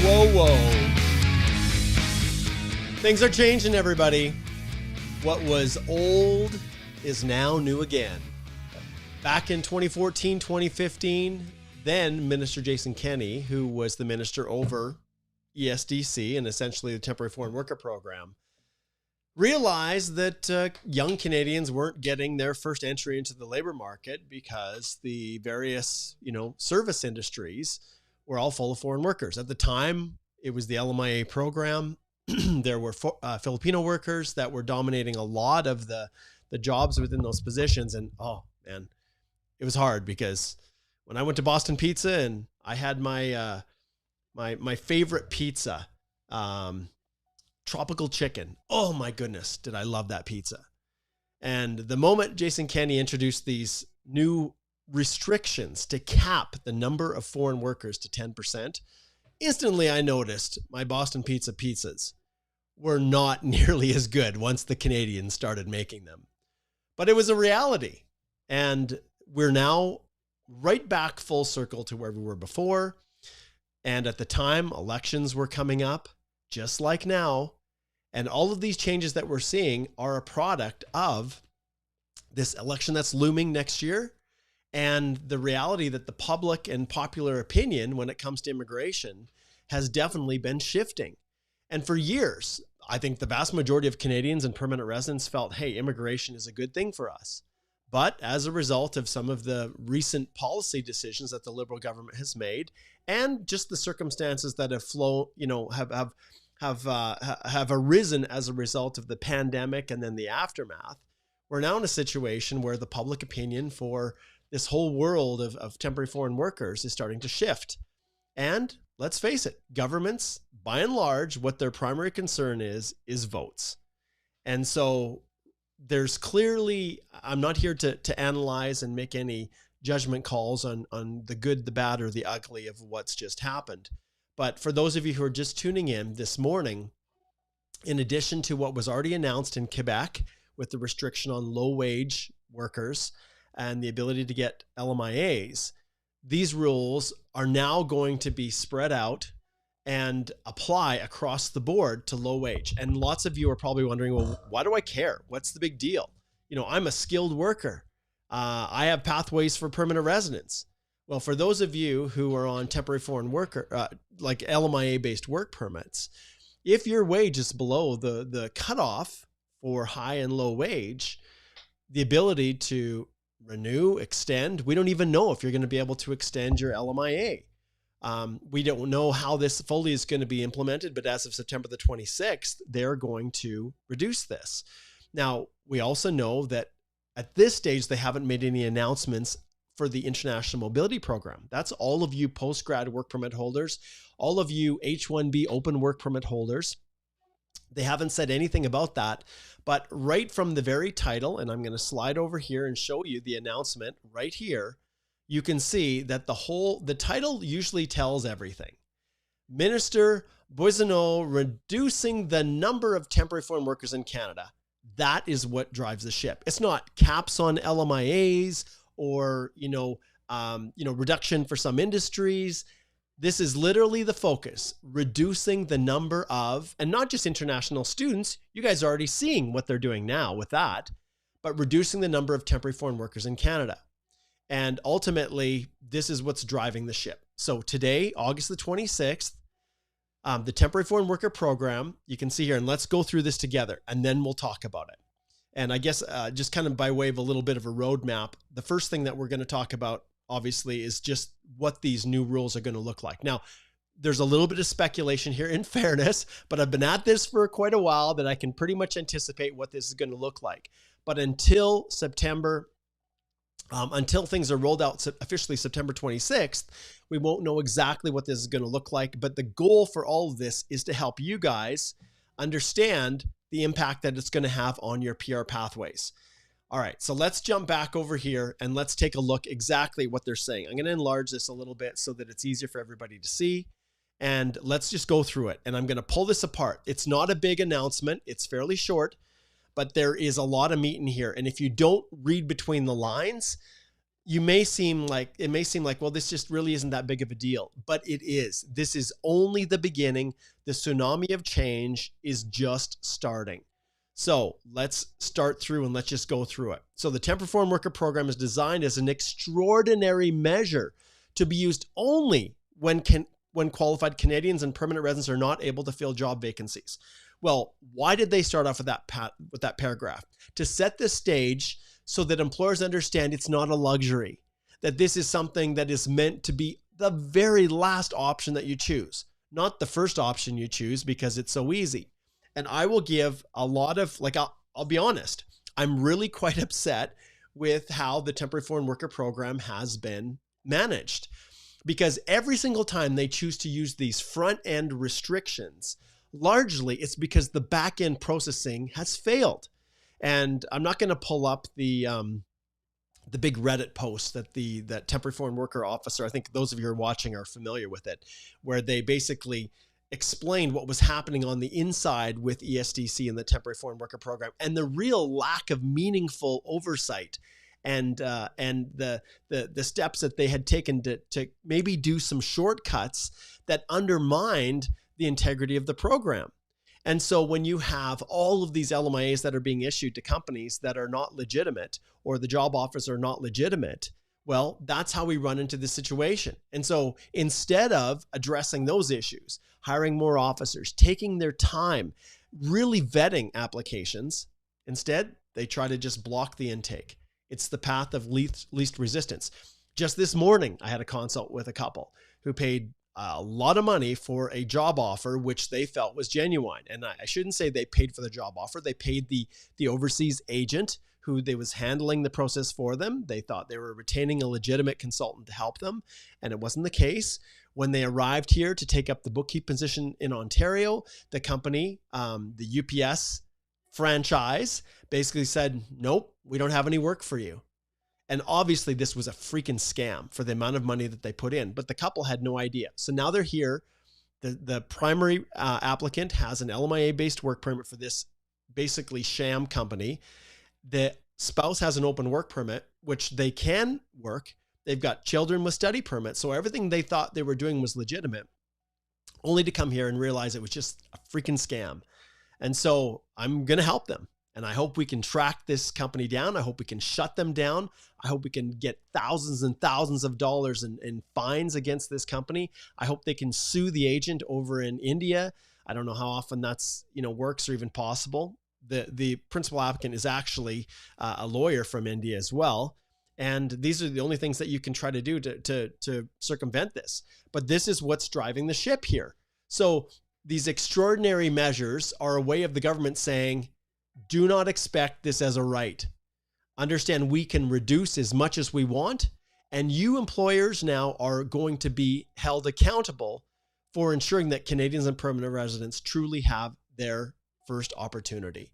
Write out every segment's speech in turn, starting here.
Whoa. Things are changing, everybody. What was old is now new again. Back in 2014, 2015, then Minister Jason Kenney, who was the minister over ESDC and essentially the Temporary Foreign Worker Program, realized that young Canadians weren't getting their first entry into the labor market because the various, service industries were all full of foreign workers. At the time, it was the LMIA program. There were Filipino workers that were dominating a lot of the jobs within those positions. And oh man, it was hard because when I went to Boston Pizza and I had my my favorite pizza, tropical chicken. Oh my goodness, did I love that pizza. And the moment Jason Kenney introduced these new restrictions to cap the number of foreign workers to 10%, instantly I noticed my Boston Pizza pizzas were not nearly as good once the Canadians started making them. But it was a reality. And we're now right back full circle to where we were before. And at the time, elections were coming up, just like now. And all of these changes that we're seeing are a product of this election that's looming next year, and the reality that the public and popular opinion when it comes to immigration has definitely been shifting. And for years, I think the vast majority of Canadians and permanent residents felt, hey, immigration is a good thing for us. But as a result of some of the recent policy decisions that the Liberal government has made, and just the circumstances that have arisen as a result of the pandemic and then the aftermath, we're now in a situation where the public opinion for this whole world of temporary foreign workers is starting to shift. And let's face it, governments, by and large, what their primary concern is votes. And so there's clearly, I'm not here to analyze and make any judgment calls on the good, the bad, or the ugly of what's just happened. But for those of you who are just tuning in this morning, in addition to what was already announced in Quebec with the restriction on low-wage workers and the ability to get LMIAs, these rules are now going to be spread out and apply across the board to low wage. And lots of you are probably wondering, well, why do I care? What's the big deal? I'm a skilled worker. I have pathways for permanent residence. Well, for those of you who are on temporary foreign worker, like LMIA-based work permits, if your wage is below the cutoff for high and low wage, the ability to renew, extend, we don't even know if you're going to be able to extend your LMIA. We don't know how this fully is going to be implemented, but as of September the 26th, they're going to reduce this. Now, we also know that at this stage, they haven't made any announcements for the International Mobility Program. That's all of you post-grad work permit holders, all of you H-1B open work permit holders. They haven't said anything about that, but right from the very title, and I'm going to slide over here and show you the announcement right here, you can see that the title usually tells everything. Minister Boissonnault reducing the number of temporary foreign workers in Canada. That is what drives the ship. It's not caps on LMIAs or, reduction for some industries. This is literally the focus, reducing the number of, and not just international students, you guys are already seeing what they're doing now with that, but reducing the number of temporary foreign workers in Canada. And ultimately, this is what's driving the ship. So today, August the 26th, the Temporary Foreign Worker Program, you can see here, and let's go through this together, and then we'll talk about it. And I guess just kind of by way of a little bit of a roadmap, the first thing that we're going to talk about, obviously, is just what these new rules are going to look like. Now, there's a little bit of speculation here, in fairness, but I've been at this for quite a while that I can pretty much anticipate what this is going to look like. But until September, until things are rolled out officially September 26th, we won't know exactly what this is going to look like. But the goal for all of this is to help you guys understand the impact that it's going to have on your PR pathways. All right, so let's jump back over here and let's take a look exactly what they're saying. I'm going to enlarge this a little bit so that it's easier for everybody to see. And let's just go through it. And I'm going to pull this apart. It's not a big announcement. It's fairly short, but there is a lot of meat in here. And if you don't read between the lines, it may seem like, well, this just really isn't that big of a deal, but it is. This is only the beginning. The tsunami of change is just starting. So let's start through and let's just go through it. So the Temporary Foreign Worker Program is designed as an extraordinary measure to be used only when qualified Canadians and permanent residents are not able to fill job vacancies. Well, why did they start off with that paragraph? To set the stage so that employers understand it's not a luxury, that this is something that is meant to be the very last option that you choose, not the first option you choose because it's so easy. And I will give a lot of, I'll be honest, I'm really quite upset with how the Temporary Foreign Worker Program has been managed, because every single time they choose to use these front end restrictions, largely it's because the back end processing has failed. And I'm not going to pull up the big Reddit post that Temporary Foreign Worker Officer, I think those of you who are watching are familiar with it, where they basically explained what was happening on the inside with ESDC and the Temporary Foreign Worker Program, and the real lack of meaningful oversight, and the steps that they had taken to maybe do some shortcuts that undermined the integrity of the program. And so when you have all of these LMIAs that are being issued to companies that are not legitimate, or the job offers are not legitimate, well, that's how we run into this situation. And so instead of addressing those issues, hiring more officers, taking their time, really vetting applications, instead, they try to just block the intake. It's the path of least resistance. Just this morning, I had a consult with a couple who paid a lot of money for a job offer, which they felt was genuine. And I shouldn't say they paid for the job offer. They paid the overseas agent who they was handling the process for them. They thought they were retaining a legitimate consultant to help them, and it wasn't the case. When they arrived here to take up the bookkeeping position in Ontario, the company, the UPS franchise, basically said, nope, we don't have any work for you. And obviously this was a freaking scam for the amount of money that they put in, but the couple had no idea. So now they're here. The primary applicant has an LMIA-based work permit for this basically sham company. The spouse has an open work permit, which they can work. They've got children with study permits. So everything they thought they were doing was legitimate, only to come here and realize it was just a freaking scam. And so I'm going to help them. And I hope we can track this company down. I hope we can shut them down. I hope we can get thousands and thousands of dollars in fines against this company. I hope they can sue the agent over in India. I don't know how often that's, works or even possible. The principal applicant is actually a lawyer from India as well. And these are the only things that you can try to do to circumvent this. But this is what's driving the ship here. So these extraordinary measures are a way of the government saying, do not expect this as a right. Understand we can reduce as much as we want, and you employers now are going to be held accountable for ensuring that Canadians and permanent residents truly have their first opportunity.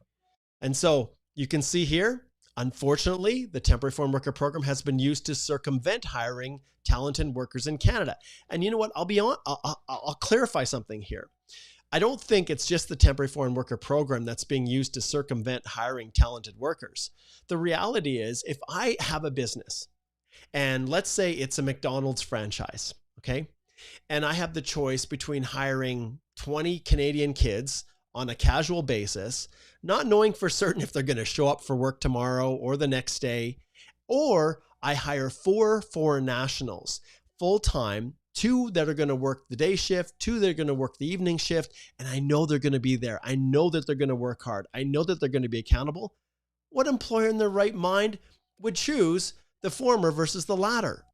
And so you can see here, unfortunately, the Temporary Foreign Worker Program has been used to circumvent hiring talented workers in Canada. And you know what? I'll clarify something here. I don't think it's just the Temporary Foreign Worker Program that's being used to circumvent hiring talented workers. The reality is, if I have a business, and let's say it's a McDonald's franchise, okay? And I have the choice between hiring 20 Canadian kids on a casual basis, not knowing for certain if they're going to show up for work tomorrow or the next day, or I hire 4 foreign nationals full-time, 2 that are going to work the day shift, 2 that are going to work the evening shift, and I know they're going to be there. I know that they're going to work hard. I know that they're going to be accountable. What employer in their right mind would choose the former versus the latter?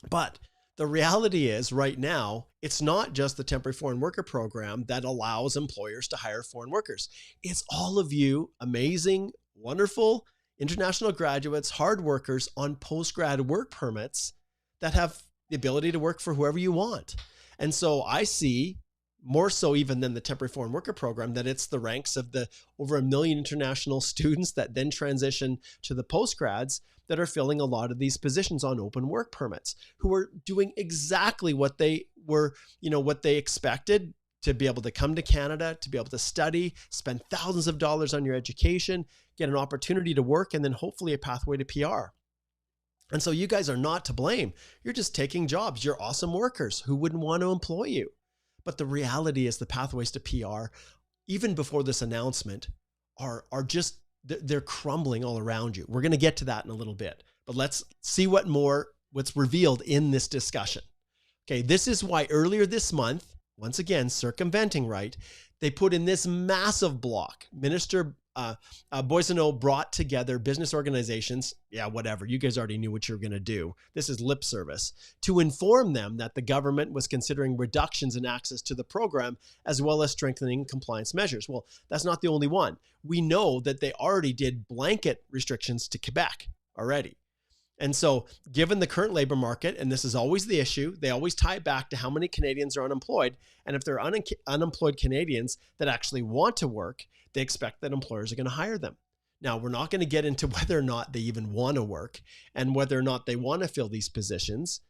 But the reality is right now, it's not just the Temporary Foreign Worker Program that allows employers to hire foreign workers. It's all of you amazing, wonderful international graduates, hard workers on post-grad work permits that have the ability to work for whoever you want. And so I see, more so even than the Temporary Foreign Worker Program, that it's the ranks of the over 1 million international students that then transition to the postgrads that are filling a lot of these positions on open work permits, who are doing exactly what they were, what they expected, to be able to come to Canada, to be able to study, spend thousands of dollars on your education, get an opportunity to work, and then hopefully a pathway to PR. And so you guys are not to blame. You're just taking jobs. You're awesome workers. Who wouldn't want to employ you? But the reality is the pathways to PR, even before this announcement, are just, they're crumbling all around you. We're going to get to that in a little bit, but let's see what's revealed in this discussion. Okay, this is why earlier this month, once again, circumventing, right, they put in this massive block. Minister Boissonnault brought together business organizations, yeah, whatever, you guys already knew what you were going to do. This is lip service, to inform them that the government was considering reductions in access to the program, as well as strengthening compliance measures. Well, that's not the only one. We know that they already did blanket restrictions to Quebec already. And so given the current labor market, and this is always the issue, they always tie it back to how many Canadians are unemployed. And if they're unemployed Canadians that actually want to work, they expect that employers are going to hire them. Now, we're not going to get into whether or not they even want to work and whether or not they want to fill these positions.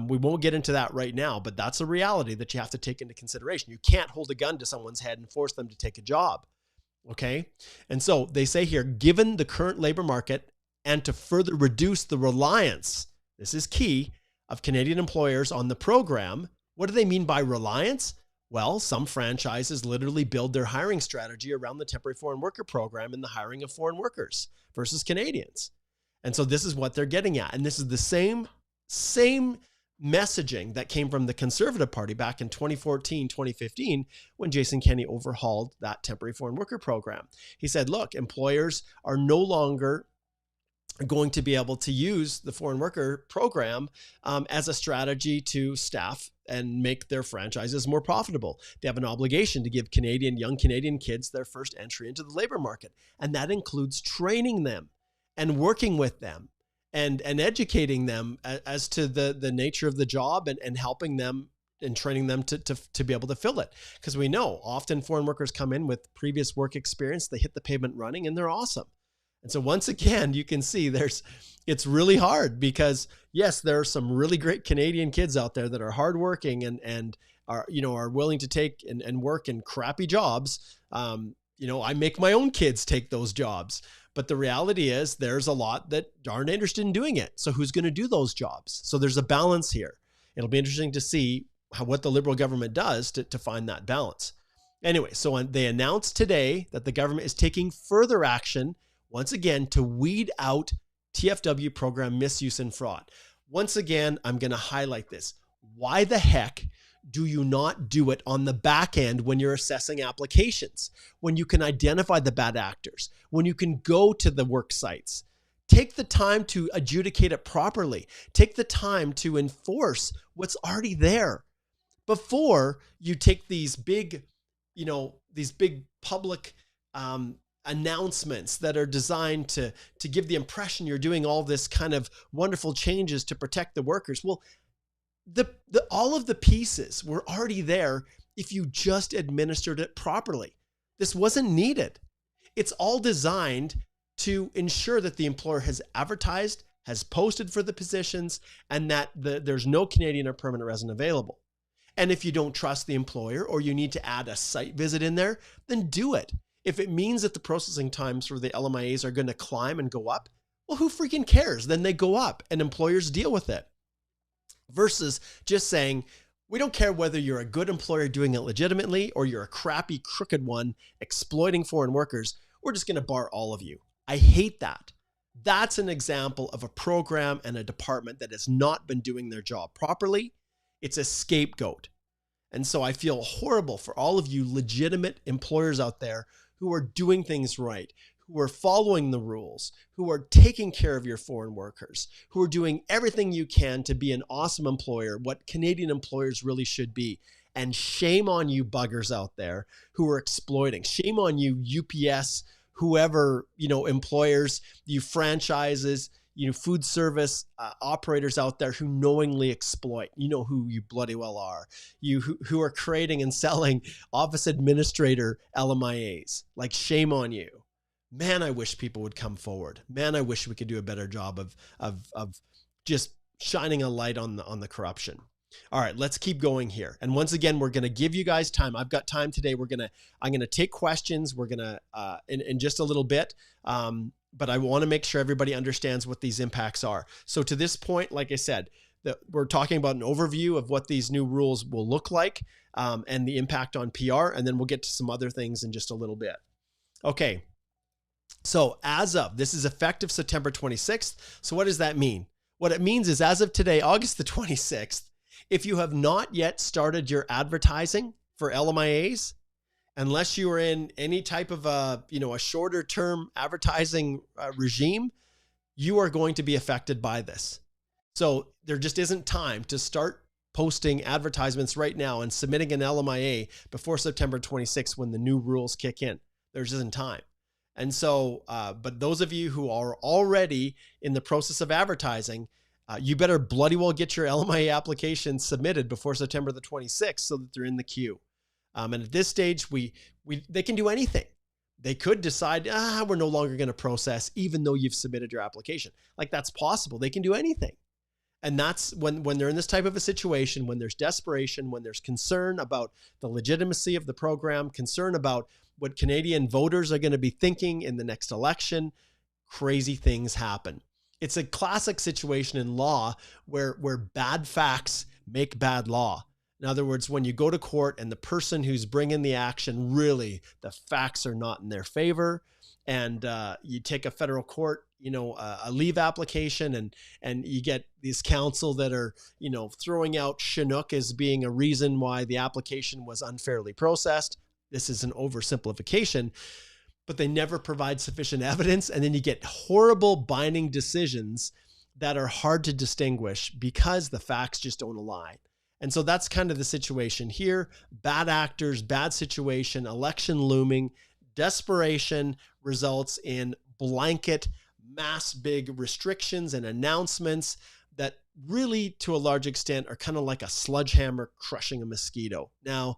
We won't get into that right now, but that's a reality that you have to take into consideration. You can't hold a gun to someone's head and force them to take a job. Okay. And so they say here, given the current labor market, and to further reduce the reliance, this is key, of Canadian employers on the program. What do they mean by reliance? Well, some franchises literally build their hiring strategy around the temporary foreign worker program and the hiring of foreign workers versus Canadians. And so this is what they're getting at. And this is the same messaging that came from the Conservative Party back in 2014, 2015, when Jason Kenney overhauled that temporary foreign worker program. He said, look, employers are no longer going to be able to use the foreign worker program as a strategy to staff and make their franchises more profitable. They have an obligation to give young Canadian kids their first entry into the labor market. And that includes training them and working with them and educating them as to the nature of the job and helping them and training them to be able to fill it. Because we know often foreign workers come in with previous work experience, they hit the pavement running and they're awesome. And so once again, you can see it's really hard because yes, there are some really great Canadian kids out there that are hardworking and are willing to take and work in crappy jobs. I make my own kids take those jobs, but the reality is there's a lot that aren't interested in doing it. So who's going to do those jobs? So there's a balance here. It'll be interesting to see what the Liberal government does to find that balance. Anyway, so they announced today that the government is taking further action once again, to weed out TFW program misuse and fraud. Once again, I'm going to highlight this. Why the heck do you not do it on the back end when you're assessing applications? When you can identify the bad actors, when you can go to the work sites, take the time to adjudicate it properly. Take the time to enforce what's already there before you take these big public announcements that are designed to give the impression you're doing all this kind of wonderful changes to protect the workers. Well, all of the pieces were already there if you just administered it properly. This wasn't needed. It's all designed to ensure that the employer has advertised, has posted for the positions, and that there's no Canadian or permanent resident available. And if you don't trust the employer or you need to add a site visit in there, then do it. If it means that the processing times for the LMIAs are going to climb and go up, well, who freaking cares? Then they go up and employers deal with it. Versus just saying, we don't care whether you're a good employer doing it legitimately or you're a crappy, crooked one exploiting foreign workers. We're just going to bar all of you. I hate that. That's an example of a program and a department that has not been doing their job properly. It's a scapegoat. And so I feel horrible for all of you legitimate employers out there who are doing things right, who are following the rules, who are taking care of your foreign workers, who are doing everything you can to be an awesome employer, what Canadian employers really should be. And shame on you buggers out there who are exploiting. Shame on you UPS, whoever, employers, you franchises, food service operators out there who knowingly exploit. You know who you bloody well are. You who are creating and selling office administrator LMIAs. Like, shame on you. Man, I wish people would come forward. Man, I wish we could do a better job of just shining a light on the corruption. All right, let's keep going here. And once again, we're going to give you guys time. I've got time today. I'm going to take questions. We're going to, in just a little bit, but I want to make sure everybody understands what these impacts are. So to this point, like I said, we're talking about an overview of what these new rules will look like, and the impact on PR, and then we'll get to some other things in just a little bit. Okay. So this is effective September 26th. So what does that mean? What it means is, as of today, August the 26th, if you have not yet started your advertising for LMIAs, unless you are in any type of a shorter term advertising regime, you are going to be affected by this. So there just isn't time to start posting advertisements right now and submitting an LMIA before September 26th when the new rules kick in. There just isn't time. And so, but those of you who are already in the process of advertising, you better bloody well get your LMIA application submitted before September the 26th so that they're in the queue. And at this stage, they can do anything. They could decide, we're no longer going to process, even though you've submitted your application. Like, that's possible. They can do anything. And that's when they're in this type of a situation, when there's desperation, when there's concern about the legitimacy of the program, concern about what Canadian voters are going to be thinking in the next election, crazy things happen. It's a classic situation in law where bad facts make bad law. In other words, when you go to court and the person who's bringing the action, really, the facts are not in their favor, and you take a federal court, a leave application, and you get these counsel that are, throwing out Chinook as being a reason why the application was unfairly processed. This is an oversimplification, but they never provide sufficient evidence. And then you get horrible binding decisions that are hard to distinguish because the facts just don't align. And so that's kind of the situation here. Bad actors, bad situation, election looming, desperation results in blanket, mass big restrictions and announcements that really, to a large extent, are kind of like a sledgehammer crushing a mosquito. Now,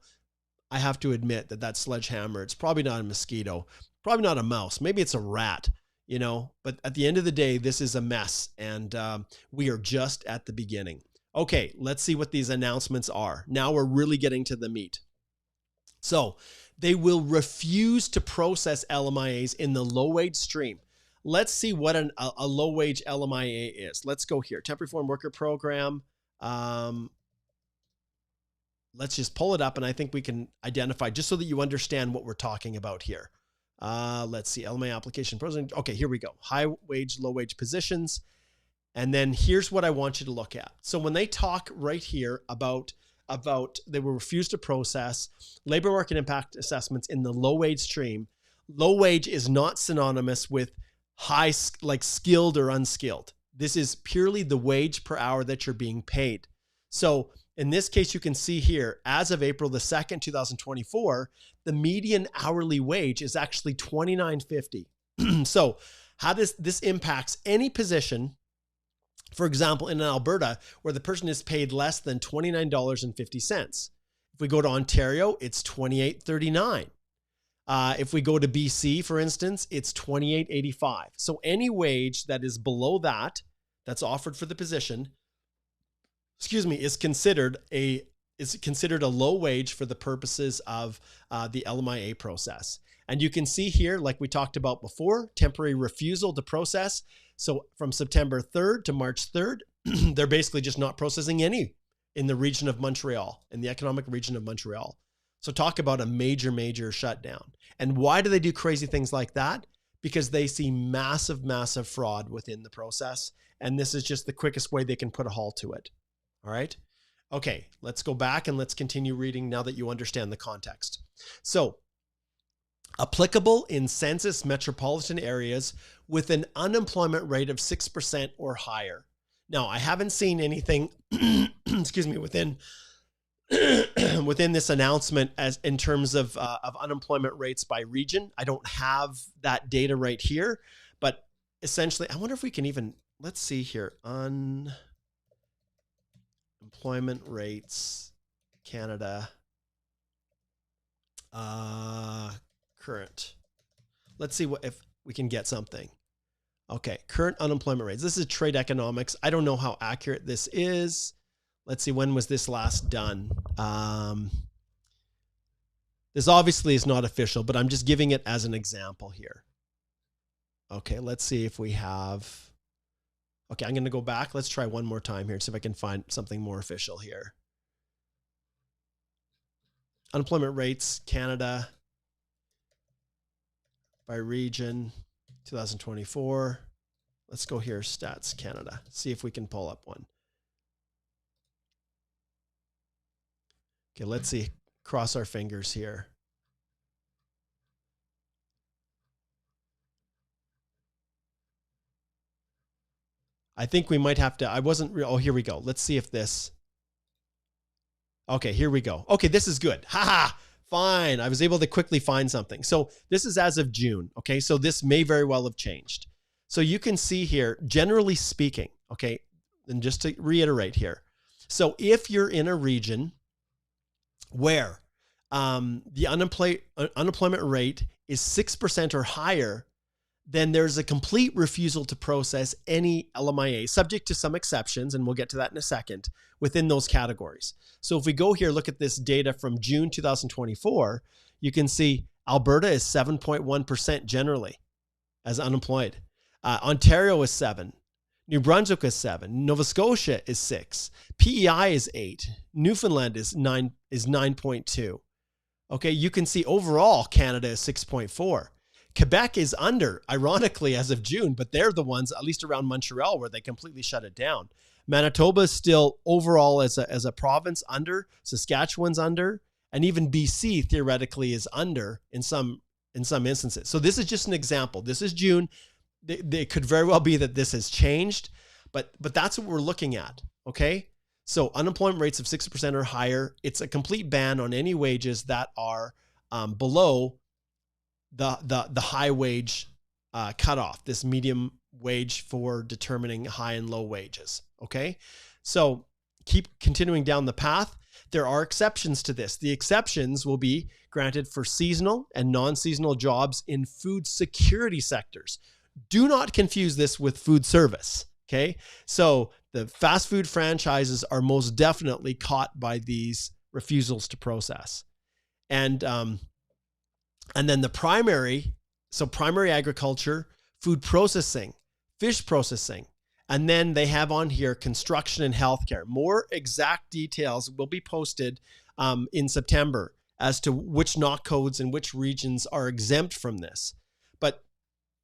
I have to admit that sledgehammer, it's probably not a mosquito, probably not a mouse. Maybe it's a rat, but at the end of the day, this is a mess. And we are just at the beginning. Okay, let's see what these announcements are. Now we're really getting to the meat. So they will refuse to process LMIAs in the low-wage stream. Let's see what a low-wage LMIA is. Let's go here. Temporary Foreign Worker Program. Let's just pull it up, and I think we can identify, just so that you understand what we're talking about here. Let's see, LMIA application processing. Okay, here we go. High-wage, low-wage positions. And then here's what I want you to look at. So when they talk right here about they will refuse to process labor market impact assessments in the low wage stream, low wage is not synonymous with high, like skilled or unskilled. This is purely the wage per hour that you're being paid. So in this case, you can see here, as of April the 2nd, 2024, the median hourly wage is actually $29.50. So how does this impacts any position? For example, in Alberta, where the person is paid less than $29.50. If we go to Ontario, it's $28.39. If we go to BC, for instance, it's $28.85. So any wage that is below that's offered for the position, is considered a low wage for the purposes of the LMIA process. And you can see here, like we talked about before, temporary refusal to process. So from September 3rd to March 3rd, they're basically just not processing any in the region of Montreal, in the economic region of Montreal. So talk about a major, major shutdown. And why do they do crazy things like that? Because they see massive, massive fraud within the process. And this is just the quickest way they can put a halt to it. All right. Okay, let's go back and let's continue reading now that you understand the context. So, applicable in census metropolitan areas with an unemployment rate of 6% or higher. Now, I haven't seen anything, within this announcement as in terms of unemployment rates by region. I don't have that data right here, but essentially, I wonder if we can even, let's see here, unemployment rates, Canada, current. Let's see if we can get something. Okay, current unemployment rates. This is trade economics. I don't know how accurate this is. Let's see, when was this last done? This obviously is not official, but I'm just giving it as an example here. Okay, let's see if we have, okay, I'm going to go back. Let's try one more time here and see if I can find something more official here. Unemployment rates, Canada by region, 2024. Let's go here, Stats Canada, see if we can pull up one. Okay, let's see, cross our fingers here. I think we might have to, oh, here we go. Let's see if this, okay, here we go. Okay, this is good. Haha, fine. I was able to quickly find something. So this is as of June. Okay, so this may very well have changed. So you can see here, generally speaking, okay, and just to reiterate here. So if you're in a region where the unemployment rate is 6% or higher, then there's a complete refusal to process any LMIA, subject to some exceptions, and we'll get to that in a second, within those categories. So if we go here, look at this data from June 2024, you can see Alberta is 7.1% generally as unemployed. Ontario is 7. New Brunswick is 7. Nova Scotia is 6. PEI is 8. Newfoundland is 9.2. Okay, you can see overall Canada is 6.4. Quebec is under, ironically, as of June, but they're the ones, at least around Montreal, where they completely shut it down. Manitoba is still overall as a province under. Saskatchewan's under, and even BC theoretically is under in some instances. So this is just an example. This is June. It could very well be that this has changed, but that's what we're looking at. Okay, so unemployment rates of 6% or higher. It's a complete ban on any wages that are below the high wage cutoff, this medium wage for determining high and low wages. Okay, so keep continuing down the path. There are exceptions to this. The exceptions will be granted for seasonal and non-seasonal jobs in food security sectors. Do not confuse this with food service. Okay, so the fast food franchises are most definitely caught by these refusals to process. And then the primary agriculture, food processing, fish processing, and then they have on here construction and healthcare. More exact details will be posted in September as to which knock codes and which regions are exempt from this. But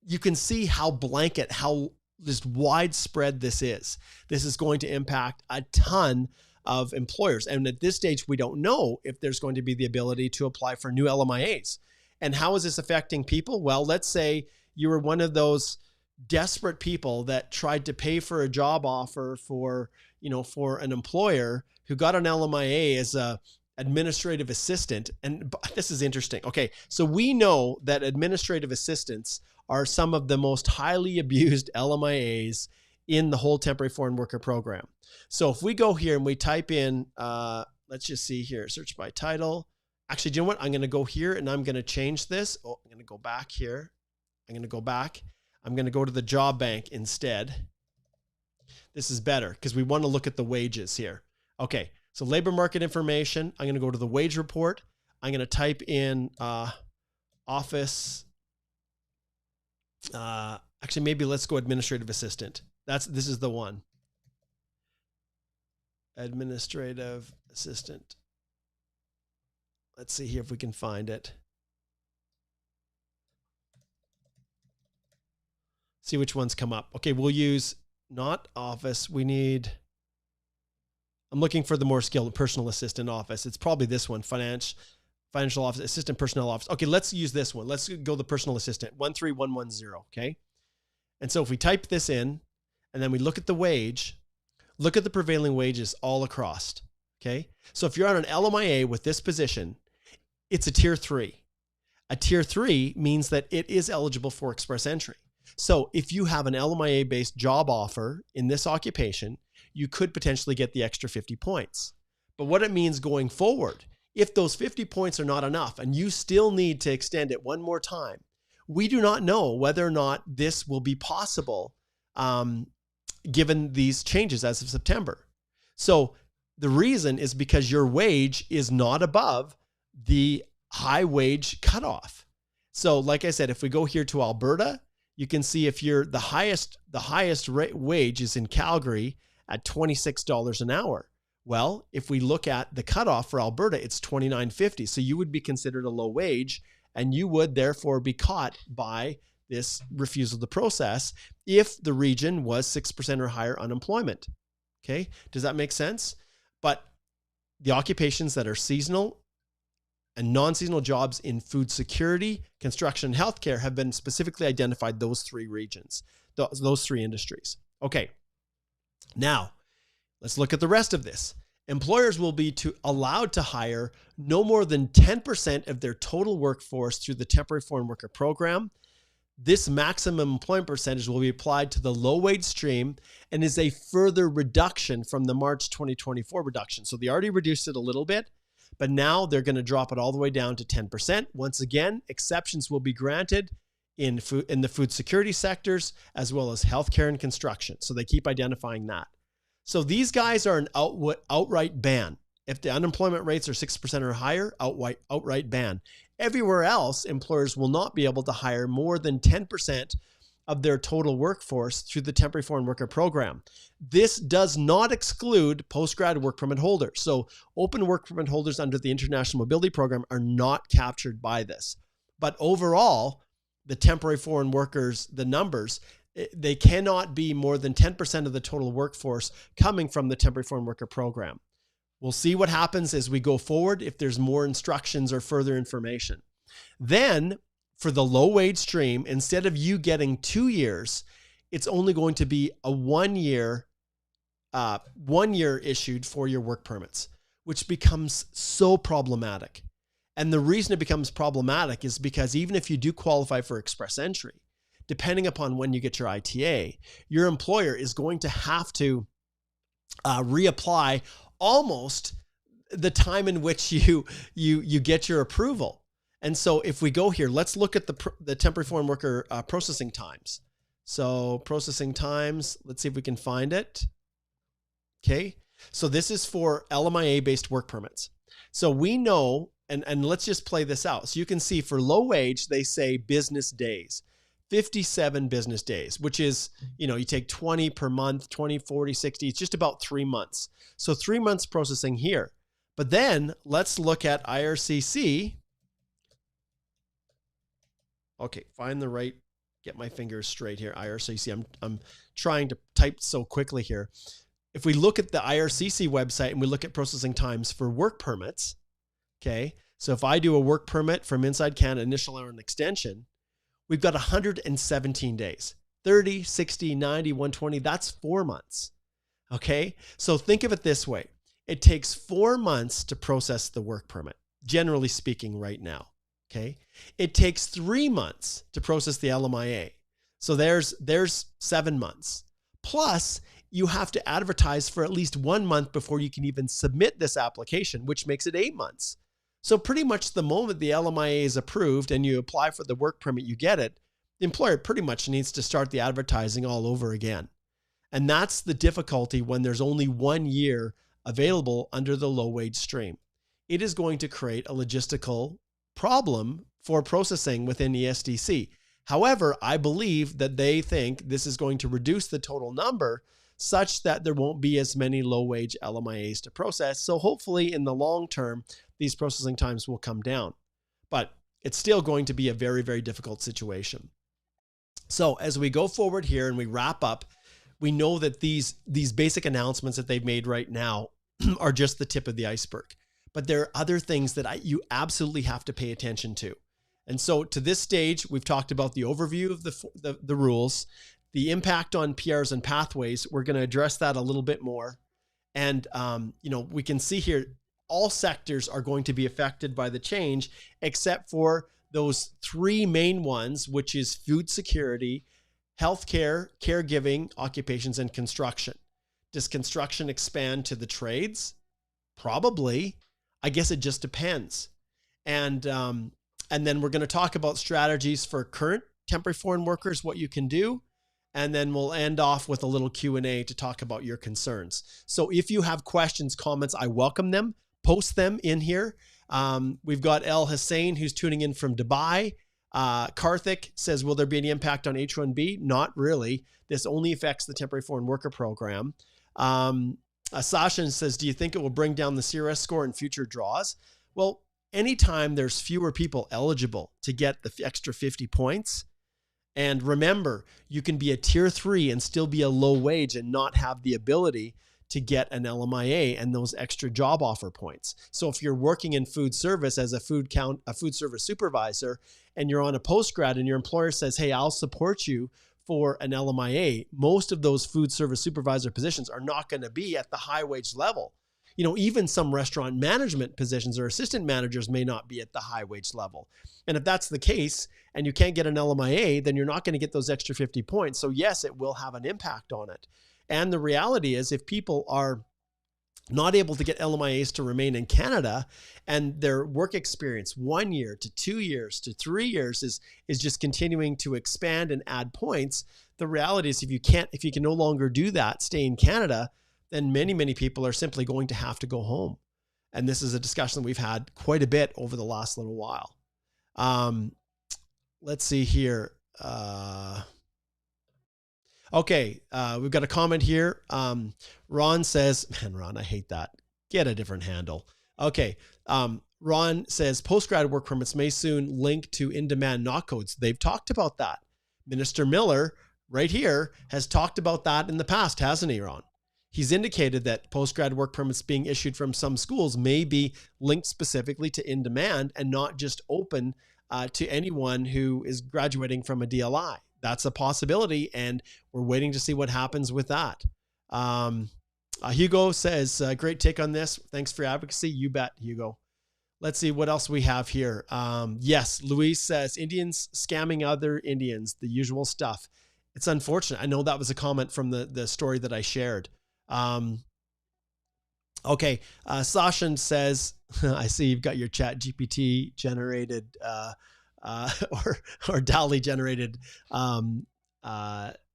you can see how blanket, how just widespread this is. This is going to impact a ton of employers. And at this stage, we don't know if there's going to be the ability to apply for new LMIAs. And how is this affecting people? Well, let's say you were one of those desperate people that tried to pay for a job offer for an employer who got an LMIA as a administrative assistant. And this is interesting. Okay, so we know that administrative assistants are some of the most highly abused LMIAs in the whole temporary foreign worker program. So if we go here and we type in, let's just see here, search by title. Actually, do you know what? I'm going to go here and I'm going to change this. Oh, I'm going to go back here. I'm going to go back. I'm going to go to the job bank instead. This is better because we want to look at the wages here. Okay, so labor market information. I'm going to go to the wage report. I'm going to type in office. Actually, maybe let's go administrative assistant. This is the one. Administrative assistant. Let's see here if we can find it. See which ones come up. Okay, we'll use not office. I'm looking for the more skilled personal assistant office. It's probably this one, financial office, assistant personnel office. Okay, let's use this one. Let's go the personal assistant, 13110, okay? And so if we type this in and then we look at the wage, look at the prevailing wages all across, okay? So if you're on an LMIA with this position, it's a tier 3. A tier 3 means that it is eligible for express entry. So if you have an LMIA-based job offer in this occupation, you could potentially get the extra 50 points. But what it means going forward, if those 50 points are not enough and you still need to extend it one more time, we do not know whether or not this will be possible given these changes as of September. So the reason is because your wage is not above the high wage cutoff. So like I said, if we go here to Alberta, you can see if you're the highest wage is in Calgary at $26 an hour. Well, if we look at the cutoff for Alberta, it's $29.50. So you would be considered a low wage, and you would therefore be caught by this refusal to process if the region was 6% or higher unemployment. Okay, does that make sense? But the occupations that are seasonal and non-seasonal jobs in food security, construction, and healthcare have been specifically identified, those three regions, those three industries. Okay, now let's look at the rest of this. Employers will be allowed to hire no more than 10% of their total workforce through the Temporary Foreign Worker Program. This maximum employment percentage will be applied to the low-wage stream and is a further reduction from the March 2024 reduction. So they already reduced it a little bit, but now they're going to drop it all the way down to 10%. Once again, exceptions will be granted in the food security sectors as well as healthcare and construction. So they keep identifying that. So these guys are an outright ban. If the unemployment rates are 6% or higher, outright ban. Everywhere else, employers will not be able to hire more than 10% of their total workforce through the Temporary Foreign Worker Program. This does not exclude post-grad work permit holders. So open work permit holders under the International Mobility Program are not captured by this. But overall, the temporary foreign workers, the numbers, they cannot be more than 10% of the total workforce coming from the Temporary Foreign Worker Program. We'll see what happens as we go forward if there's more instructions or further information. Then for the low wage stream, instead of you getting 2 years, it's only going to be a 1 year issued for your work permits, which becomes so problematic. And the reason it becomes problematic is because even if you do qualify for express entry, depending upon when you get your ITA, your employer is going to have to reapply almost the time in which you get your approval. And so if we go here, let's look at the temporary foreign worker processing times. So processing times, let's see if we can find it. Okay. So this is for LMIA-based work permits. So we know, and let's just play this out. So you can see for low wage, they say business days. 57 business days, which is, you take 20 per month, 20, 40, 60, it's just about 3 months. So 3 months processing here. But then let's look at IRCC. Okay, get my fingers straight here, IRCC. I'm trying to type so quickly here. If we look at the IRCC website and we look at processing times for work permits, okay, so if I do a work permit from inside Canada, initial or an extension, we've got 117 days, 30, 60, 90, 120, that's 4 months. Okay. So think of it this way. It takes 4 months to process the work permit, generally speaking right now. Okay. It takes 3 months to process the LMIA. So there's 7 months. Plus you have to advertise for at least 1 month before you can even submit this application, which makes it 8 months. So pretty much the moment the LMIA is approved and you apply for the work permit, you get it, the employer pretty much needs to start the advertising all over again. And that's the difficulty when there's only 1 year available under the low wage stream. It is going to create a logistical problem for processing within ESDC. However, I believe that they think this is going to reduce the total number such that there won't be as many low wage LMIAs to process. So hopefully in the long term, these processing times will come down, but it's still going to be a very, very difficult situation. So as we go forward here and we wrap up, we know that these basic announcements that they've made right now are just the tip of the iceberg, but there are other things that you absolutely have to pay attention to. And so to this stage, we've talked about the overview of the rules, the impact on PRs and pathways. We're going to address that a little bit more. And, we can see here, all sectors are going to be affected by the change, except for those 3 main ones, which is food security, healthcare, caregiving, occupations, and construction. Does construction expand to the trades? Probably. I guess it just depends. And then we're going to talk about strategies for current temporary foreign workers, what you can do. And then we'll end off with a little Q&A to talk about your concerns. So if you have questions, comments, I welcome them. Post them in here. We've got El Hussein who's tuning in from Dubai. Karthik says, will there be any impact on H-1B? Not really. This only affects the temporary foreign worker program. Sasha says, do you think it will bring down the CRS score in future draws? Well, anytime there's fewer people eligible to get the extra 50 points, and remember, you can be a tier 3 and still be a low wage and not have the ability to get an LMIA and those extra job offer points. So if you're working in food service as a food service supervisor, and you're on a postgrad and your employer says, hey, I'll support you for an LMIA, most of those food service supervisor positions are not going to be at the high wage level. You know, even some restaurant management positions or assistant managers may not be at the high wage level. And if that's the case and you can't get an LMIA, then you're not going to get those extra 50 points. So yes, it will have an impact on it. And the reality is, if people are not able to get LMIAs to remain in Canada and their work experience 1 year to 2 years to 3 years is just continuing to expand and add points, the reality is if you can no longer do that, stay in Canada, then many people are simply going to have to go home. And this is a discussion that we've had quite a bit over the last little while. Let's see here. Okay, we've got a comment here. Ron says, man, Ron, I hate that. Get a different handle. Okay, Ron says, postgrad work permits may soon link to in-demand knock codes. They've talked about that. Minister Miller, right here, has talked about that in the past, hasn't he, Ron? He's indicated that postgrad work permits being issued from some schools may be linked specifically to in-demand and not just open to anyone who is graduating from a DLI. That's a possibility, and we're waiting to see what happens with that. Hugo says, great take on this. Thanks for your advocacy. You bet, Hugo. Let's see what else we have here. Yes, Luis says, Indians scamming other Indians, the usual stuff. It's unfortunate. I know that was a comment from the story that I shared. Okay, Sashan says, I see you've got your chat GPT generated or DALL-E generated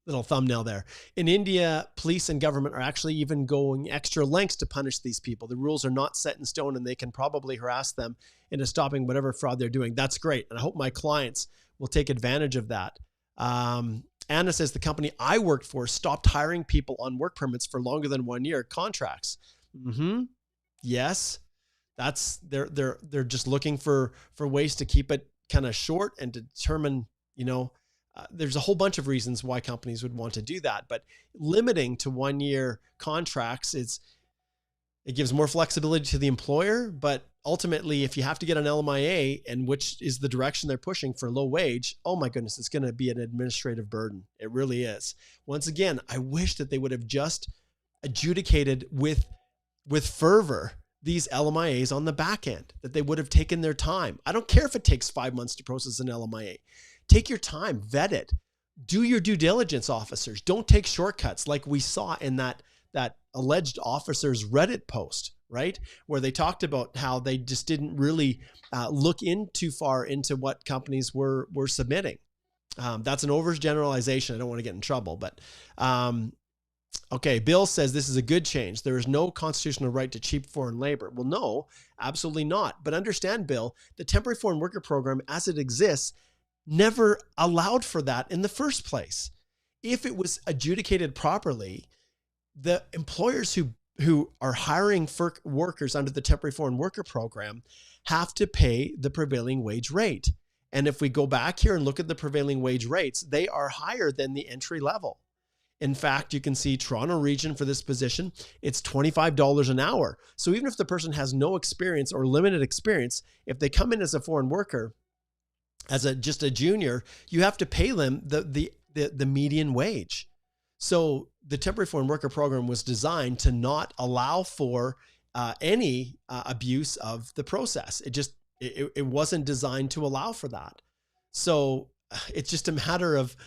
little thumbnail there. In India, police and government are actually even going extra lengths to punish these people. The rules are not set in stone and they can probably harass them into stopping whatever fraud they're doing. That's great. And I hope my clients will take advantage of that. Anna says the company I worked for stopped hiring people on work permits for longer than 1 year contracts. Yes, they're just looking for ways to keep it kind of short and to determine, there's a whole bunch of reasons why companies would want to do that, but limiting to 1 year contracts it gives more flexibility to the employer, but ultimately, if you have to get an LMIA, and which is the direction they're pushing for low wage, oh my goodness, it's going to be an administrative burden. It really is. Once again, I wish that they would have just adjudicated with fervor these LMIAs on the back end, that they would have taken their time. I don't care if it takes 5 months to process an LMIA. Take your time, vet it, do your due diligence, officers. Don't take shortcuts like we saw in that alleged officer's Reddit post, right? Where they talked about how they just didn't really look in too far into what companies were submitting. That's an overgeneralization. I don't want to get in trouble, but okay. Bill says this is a good change. There is no constitutional right to cheap foreign labor. Well, no, absolutely not. But understand, Bill, the temporary foreign worker program as it exists never allowed for that in the first place. If it was adjudicated properly, the employers who are hiring workers under the temporary foreign worker program have to pay the prevailing wage rate. And if we go back here and look at the prevailing wage rates, they are higher than the entry level. In fact, you can see Toronto region for this position, it's $25 an hour. So even if the person has no experience or limited experience, if they come in as a foreign worker, as just a junior, you have to pay them the median wage. So the temporary foreign worker program was designed to not allow for any abuse of the process. It wasn't designed to allow for that. So it's just a matter of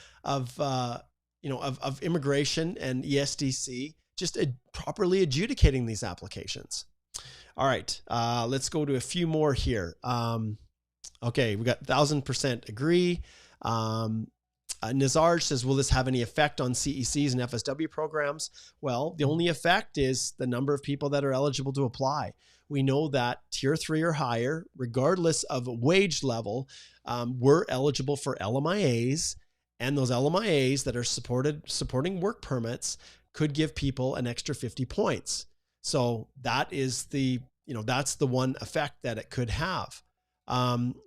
immigration and ESDC just properly adjudicating these applications. All right, let's go to a few more here. Okay, we got 1000% agree. Nizar says, will this have any effect on CECs and FSW programs? Well, the only effect is the number of people that are eligible to apply. We know that tier 3 or higher, regardless of wage level, we're eligible for LMIAs, and those LMIAs that are supporting work permits could give people an extra 50 points. So that is that's the one effect that it could have.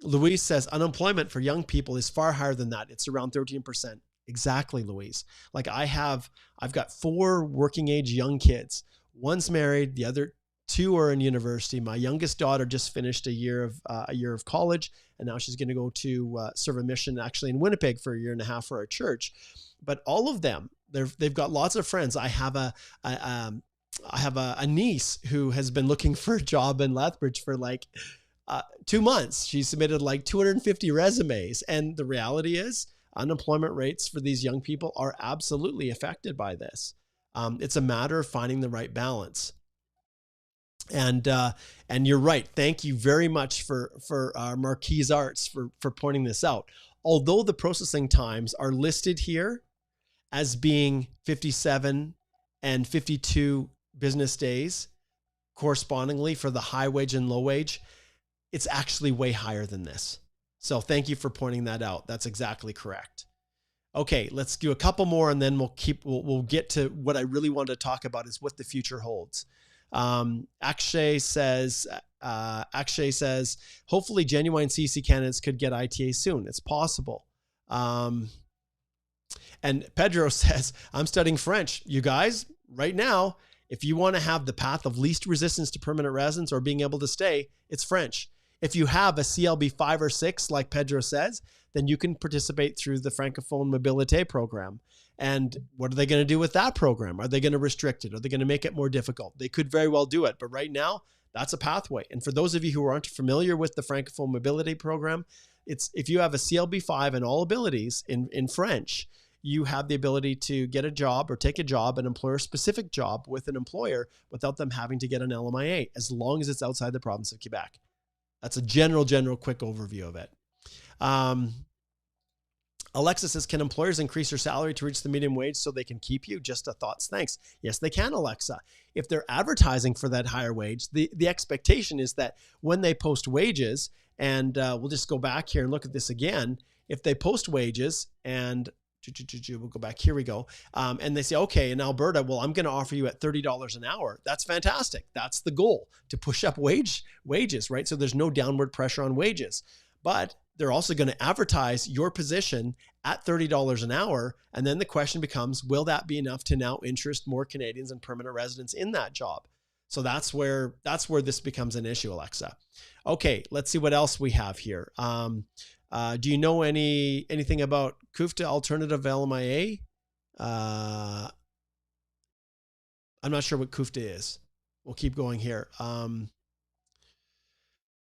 Louise says unemployment for young people is far higher than that. It's around 13%. Exactly, Louise. Like I've got 4 working age young kids. One's married, the other 2 are in university. My youngest daughter just finished a year of college, and now she's going to go to serve a mission actually in Winnipeg for a year and a half for our church. But all of them, they've got lots of friends. I have a niece who has been looking for a job in Lethbridge for like 2 months. She submitted like 250 resumes. And the reality is unemployment rates for these young people are absolutely affected by this. It's a matter of finding the right balance. And you're right. Thank you very much for Marquise Arts for pointing this out. Although the processing times are listed here as being 57 and 52 business days correspondingly for the high wage and low wage, it's actually way higher than this. So thank you for pointing that out. That's exactly correct. Okay, let's do a couple more and then we'll get to what I really want to talk about is what the future holds. Akshay says, hopefully genuine CC candidates could get ITA soon. It's possible. And Pedro says, I'm studying French. You guys, right now, if you want to have the path of least resistance to permanent residence or being able to stay, it's French. If you have a CLB 5 or 6, like Pedro says, then you can participate through the Francophone Mobilité program. And what are they going to do with that program? Are they going to restrict it? Are they going to make it more difficult? They could very well do it. But right now, that's a pathway. And for those of you who aren't familiar with the Francophone Mobility program, it's if you have a CLB 5 and all abilities in French, you have the ability to get a job or take a job, an employer-specific job with an employer without them having to get an LMIA, as long as it's outside the province of Quebec. That's a general quick overview of it. Alexa says, can employers increase their salary to reach the minimum wage so they can keep you? Just a thoughts. Thanks. Yes, they can, Alexa. If they're advertising for that higher wage, the expectation is that when they post wages, and we'll just go back here and look at this again. If they post wages and we'll go back, here we go. And they say, okay, in Alberta, well, I'm going to offer you at $30 an hour. That's fantastic. That's the goal, to push up wages, right? So there's no downward pressure on wages. But they're also going to advertise your position at $30 an hour. And then the question becomes, will that be enough to now interest more Canadians and permanent residents in that job? So that's where this becomes an issue, Alexa. Okay, let's see what else we have here. Do you know anything about CUFTA alternative LMIA? I'm not sure what CUFTA is. We'll keep going here.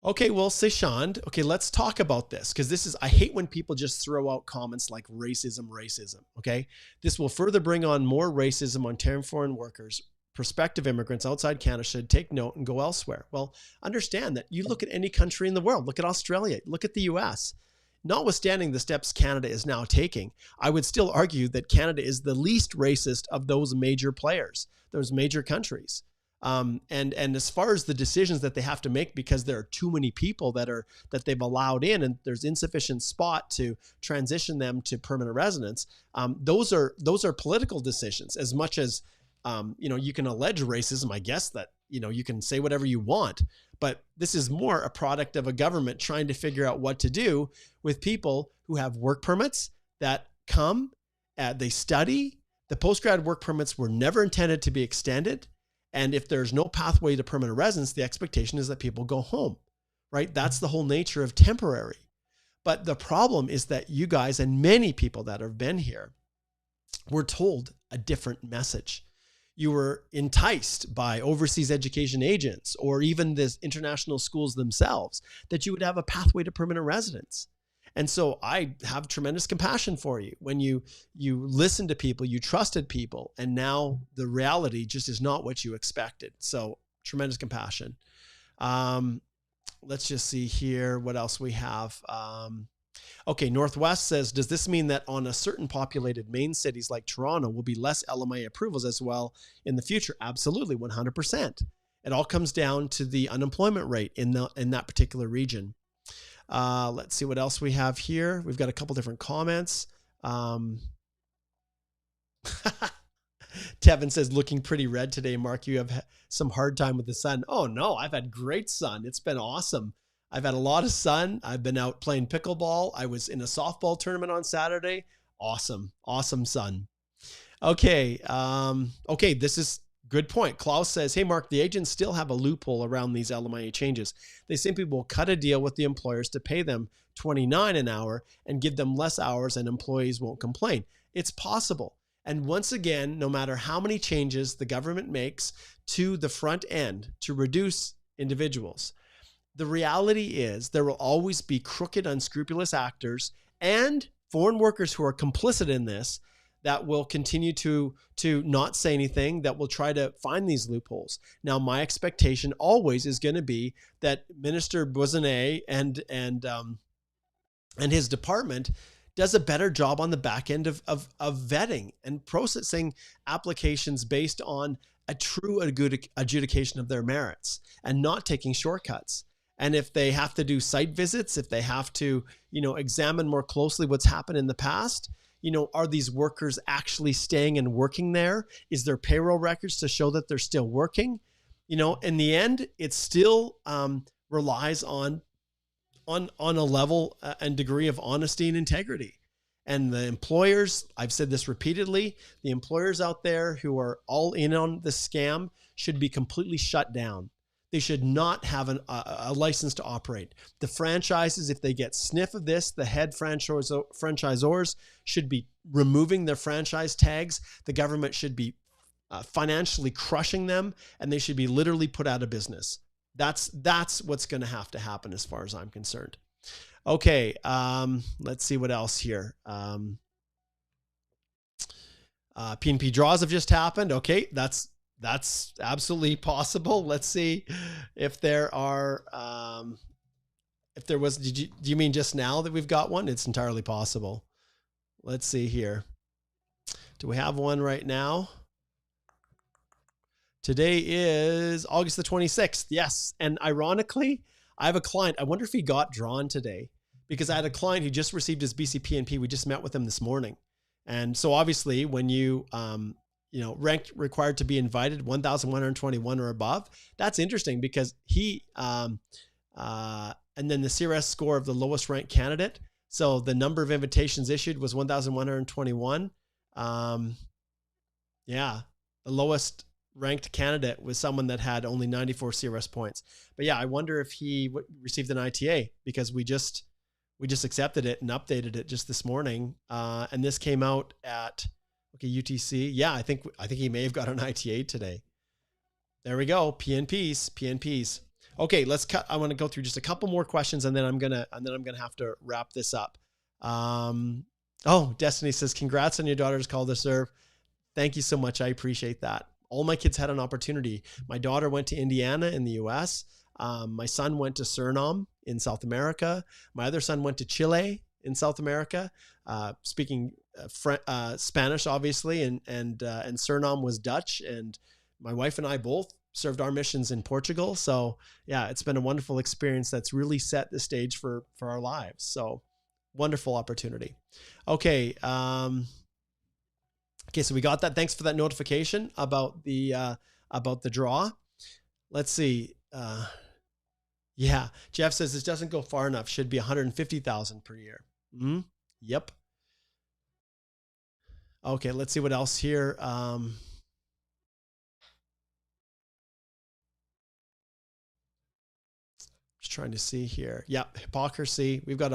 Okay, well, Seshand, okay, let's talk about this, because I hate when people just throw out comments like racism, okay? This will further bring on more racism on temporary foreign workers. Prospective immigrants outside Canada should take note and go elsewhere. Well, understand that you look at any country in the world, look at Australia, look at the US. Notwithstanding the steps Canada is now taking, I would still argue that Canada is the least racist of those major players, those major countries. And as far as the decisions that they have to make, because there are too many people that they've allowed in, and there's insufficient spot to transition them to permanent residence, those are political decisions. As much as you can allege racism, I guess that you can say whatever you want, but this is more a product of a government trying to figure out what to do with people who have work permits that come, they study. The postgrad work permits were never intended to be extended. And if there's no pathway to permanent residence, the expectation is that people go home, right? That's the whole nature of temporary. But the problem is that you guys and many people that have been here were told a different message. You were enticed by overseas education agents or even the international schools themselves that you would have a pathway to permanent residence. And so I have tremendous compassion for you when you listen to people, you trusted people, and now the reality just is not what you expected. So tremendous compassion. Let's just see here what else we have. Okay, Northwest says, does this mean that on a certain populated main cities like Toronto will be less LMIA approvals as well in the future? Absolutely, 100%. It all comes down to the unemployment rate in that particular region. Let's see what else we have here. We've got a couple different comments. Tevin says, looking pretty red today, Mark. You have some hard time with the sun. Oh, no, I've had great sun. It's been awesome. I've had a lot of sun. I've been out playing pickleball. I was in a softball tournament on Saturday. Awesome. Awesome sun. Okay. Okay, this is good point. Klaus says, hey, Mark, the agents still have a loophole around these LMIA changes. They simply will cut a deal with the employers to pay them $29 an hour and give them less hours, and employees won't complain. It's possible. And once again, no matter how many changes the government makes to the front end to reduce individuals, the reality is there will always be crooked, unscrupulous actors and foreign workers who are complicit in this that will continue to not say anything, that will try to find these loopholes. Now, my expectation always is going to be that Minister Boissonnault and his department does a better job on the back end of vetting and processing applications based on a true adjudication of their merits and not taking shortcuts. And if they have to do site visits, if they have to, examine more closely what's happened in the past, are these workers actually staying and working there? Is there payroll records to show that they're still working? In the end, it still relies on a level and degree of honesty and integrity. And the employers, I've said this repeatedly, the employers out there who are all in on the scam should be completely shut down. They should not have a license to operate. The franchises, if they get sniff of this, the head franchisors should be removing their franchise tags. The government should be financially crushing them, and they should be literally put out of business. That's what's going to have to happen as far as I'm concerned. Okay, let's see what else here. P&P draws have just happened. Okay, that's absolutely possible. Let's see if there are, if there was, do you mean just now that we've got one? It's entirely possible. Let's see here. Do we have one right now? Today is August the 26th. Yes. And ironically, I have a client. I wonder if he got drawn today, because I had a client who just received his BCP&P. We just met with him this morning. And so obviously when you, ranked required to be invited 1,121 or above, that's interesting because he, and then the CRS score of the lowest ranked candidate. So the number of invitations issued was 1,121. Yeah, the lowest ranked candidate was someone that had only 94 CRS points. But yeah, I wonder if he received an ITA, because we just accepted it and updated it just this morning. And this came out at, okay, UTC. Yeah, I think he may have got an ITA today. There we go. PNPs. Okay, let's cut. I want to go through just a couple more questions, and then I'm gonna have to wrap this up. Oh, Destiny says, congrats on your daughter's call to serve. Thank you so much. I appreciate that. All my kids had an opportunity. My daughter went to Indiana in the US. My son went to Suriname in South America. My other son went to Chile in South America, speaking Spanish, obviously, and Suriname was Dutch. And my wife and I both served our missions in Portugal. So yeah, it's been a wonderful experience that's really set the stage for our lives. So wonderful opportunity. Okay. Okay, so we got that. Thanks for that notification about the draw. Let's see. Yeah, Jeff says this doesn't go far enough. Should be 150,000 per year. Yep. Okay, let's see what else here. Just trying to see here. Yeah, hypocrisy. We've got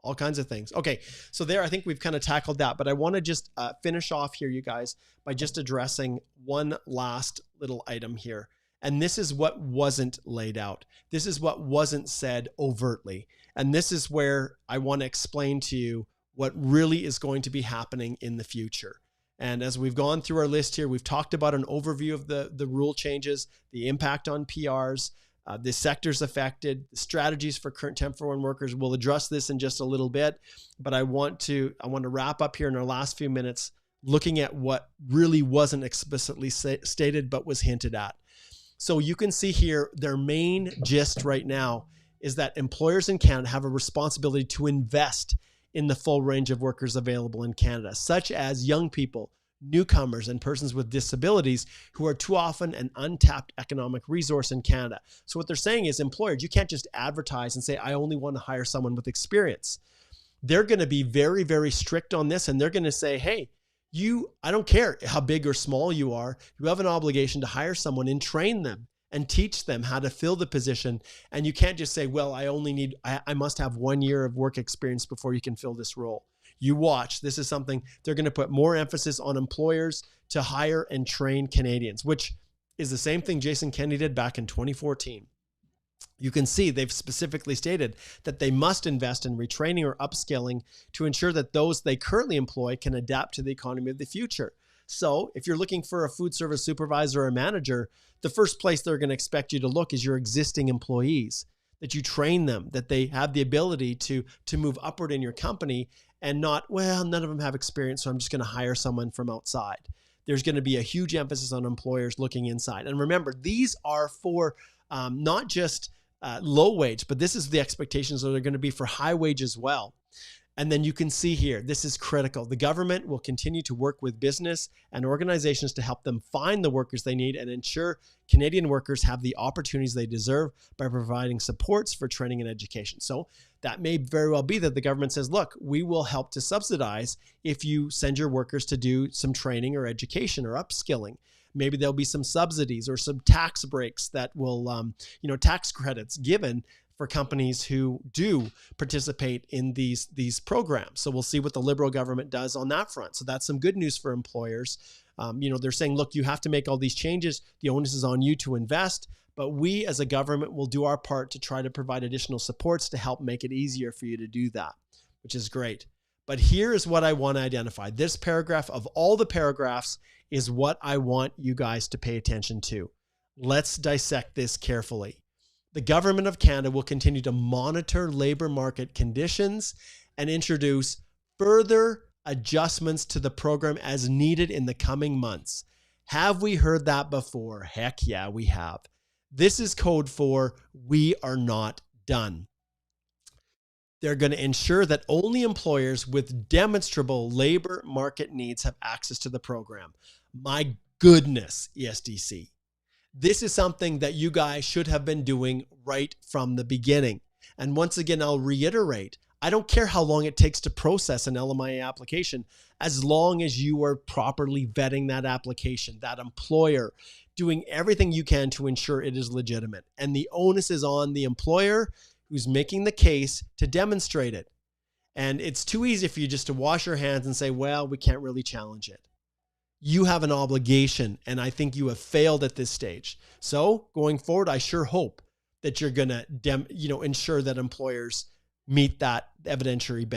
all kinds of things. Okay, so there, I think we've kind of tackled that, but I want to just finish off here, you guys, by just addressing one last little item here. And this is what wasn't laid out. This is what wasn't said overtly. And this is where I want to explain to you what really is going to be happening in the future. And as we've gone through our list here, we've talked about an overview of the rule changes, the impact on PRs, the sectors affected, the strategies for current temp foreign workers. We'll address this in just a little bit, but I want to wrap up here in our last few minutes looking at what really wasn't explicitly stated, but was hinted at. So you can see here, their main gist right now is that employers in Canada have a responsibility to invest in the full range of workers available in Canada, such as young people, newcomers, and persons with disabilities who are too often an untapped economic resource in Canada. So what they're saying is, employers, you can't just advertise and say, I only want to hire someone with experience. They're going to be very, very strict on this, and they're going to say, hey, I don't care how big or small you are, you have an obligation to hire someone and train them and teach them how to fill the position. And you can't just say, well, I must have 1 year of work experience before you can fill this role. You watch, this is something they're going to put more emphasis on employers to hire and train Canadians, which is the same thing Jason Kenney did back in 2014. You can see they've specifically stated that they must invest in retraining or upskilling to ensure that those they currently employ can adapt to the economy of the future. So if you're looking for a food service supervisor or a manager, the first place they're going to expect you to look is your existing employees, that you train them, that they have the ability to move upward in your company, and not, well, none of them have experience, so I'm just going to hire someone from outside. There's going to be a huge emphasis on employers looking inside. And remember, these are for not just low wage, but this is the expectations that are going to be for high wage as well. And then you can see here, this is critical. The government will continue to work with business and organizations to help them find the workers they need and ensure Canadian workers have the opportunities they deserve by providing supports for training and education. So that may very well be that the government says, look, we will help to subsidize if you send your workers to do some training or education or upskilling. Maybe there'll be some subsidies or some tax breaks that will, tax credits given for companies who do participate in these programs. So we'll see what the Liberal government does on that front. So that's some good news for employers. They're saying, look, you have to make all these changes. The onus is on you to invest, but we as a government will do our part to try to provide additional supports to help make it easier for you to do that, which is great. But here is what I want to identify. This paragraph of all the paragraphs is what I want you guys to pay attention to. Let's dissect this carefully. The government of Canada will continue to monitor labor market conditions and introduce further adjustments to the program as needed in the coming months. Have we heard that before? Heck yeah, we have. This is code for we are not done. They're going to ensure that only employers with demonstrable labor market needs have access to the program. My goodness, ESDC. This is something that you guys should have been doing right from the beginning. And once again, I'll reiterate, I don't care how long it takes to process an LMIA application, as long as you are properly vetting that application, that employer, doing everything you can to ensure it is legitimate. And the onus is on the employer who's making the case to demonstrate it. And it's too easy for you just to wash your hands and say, well, we can't really challenge it. You have an obligation, and I think you have failed at this stage. So going forward, I sure hope that you're going to ensure that employers meet that evidentiary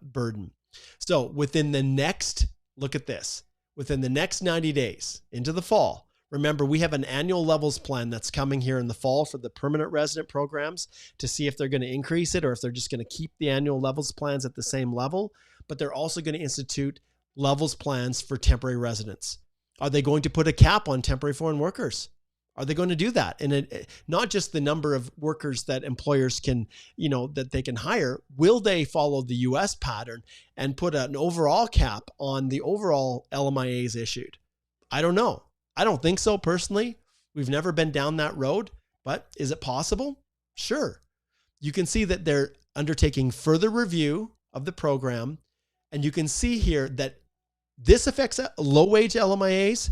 burden. So within the next 90 days into the fall, remember, we have an annual levels plan that's coming here in the fall for the permanent resident programs to see if they're going to increase it or if they're just going to keep the annual levels plans at the same level. But they're also going to institute levels plans for temporary residents. Are they going to put a cap on temporary foreign workers? Are they going to do that? And not just the number of workers that employers can, that they can hire. Will they follow the US pattern and put an overall cap on the overall LMIAs issued? I don't know. I don't think so personally. We've never been down that road, but is it possible? Sure. You can see that they're undertaking further review of the program. And you can see here that this affects low wage LMIAs,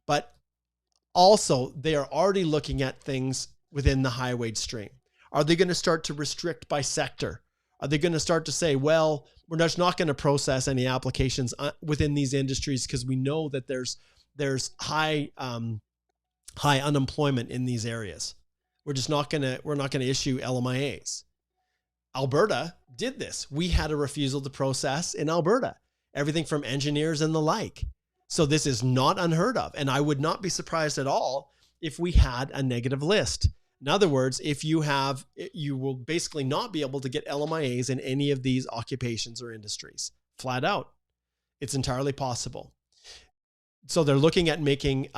but also they are already looking at things within the high wage stream. Are they going to start to restrict by sector? Are they going to start to say, well, we're just not going to process any applications within these industries because we know that there's high unemployment in these areas. We're not going to issue LMIAs. Alberta did this. We had a refusal to process in Alberta, everything from engineers and the like. So this is not unheard of. And I would not be surprised at all if we had a negative list In other words, if you have, you will basically not be able to get LMIAs in any of these occupations or industries. Flat out. It's entirely possible. So they're looking at making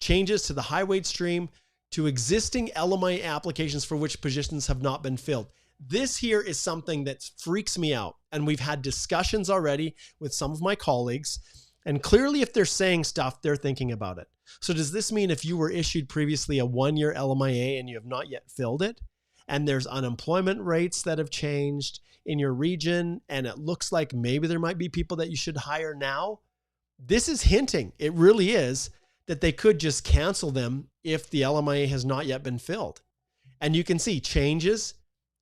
changes to the high wage stream to existing LMIA applications for which positions have not been filled. This here is something that freaks me out. And we've had discussions already with some of my colleagues. And clearly, if they're saying stuff, they're thinking about it. So does this mean if you were issued previously a 1-year LMIA and you have not yet filled it, and there's unemployment rates that have changed in your region, and it looks like maybe there might be people that you should hire now, this is hinting, it really is, that they could just cancel them if the LMIA has not yet been filled. And you can see changes,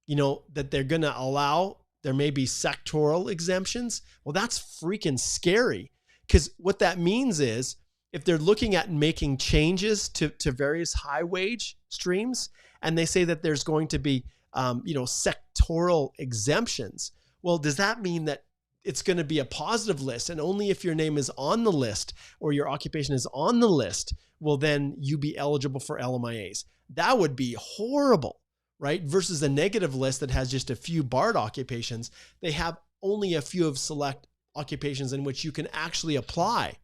that they're going to allow, there may be sectoral exemptions. Well, that's freaking scary, because what that means is if they're looking at making changes to various high wage streams, and they say that there's going to be, sectoral exemptions, well, does that mean that it's going to be a positive list, and only if your name is on the list or your occupation is on the list will then you be eligible for LMIAs? That would be horrible, right? Versus a negative list that has just a few barred occupations. They have only a few of select occupations in which you can actually apply.